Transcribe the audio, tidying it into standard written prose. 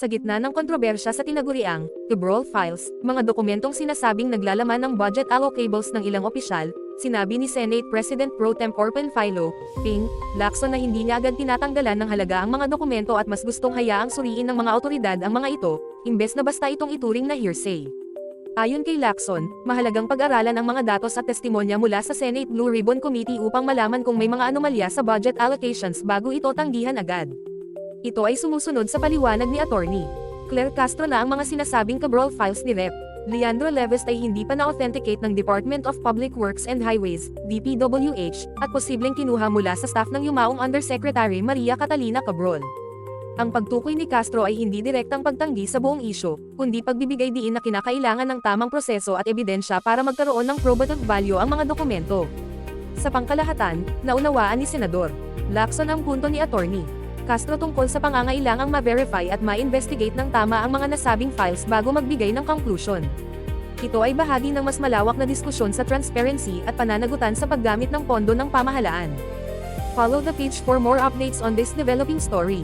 Sa gitna ng kontrobersya sa tinaguriang Cabral Files, mga dokumentong sinasabing naglalaman ng budget allocables ng ilang opisyal, sinabi ni Senate President Pro Tempore Panfilo, Ping, Lacson na hindi niya agad tinatanggalan ng halaga ang mga dokumento at mas gustong hayaang suriin ng mga awtoridad ang mga ito, imbes na basta itong ituring na hearsay. Ayon kay Lacson, mahalagang pag-aralan ang mga datos at testimonya mula sa Senate Blue Ribbon Committee upang malaman kung may mga anomalya sa budget allocations bago ito tanggihan agad. Ito ay sumusunod sa paliwanag ni Attorney Claire Castro na ang mga sinasabing Cabral Files ni Rep. Leandro Leves ay hindi pa na-authenticate ng Department of Public Works and Highways, DPWH, at posibleng kinuha mula sa staff ng yumaong Undersecretary Maria Catalina Cabral. Ang pagtukoy ni Castro ay hindi direktang pagtanggi sa buong isyu, kundi pagbibigay diin na kinakailangan ng tamang proseso at ebidensya para magkaroon ng probative value ang mga dokumento. Sa pangkalahatan, naunawaan ni Senador Lacson ang punto ni Attorney Castro tungkol sa pangangailangang ma-verify at ma-investigate ng tama ang mga nasabing files bago magbigay ng conclusion. Ito ay bahagi ng mas malawak na diskusyon sa transparency at pananagutan sa paggamit ng pondo ng pamahalaan. Follow the page for more updates on this developing story.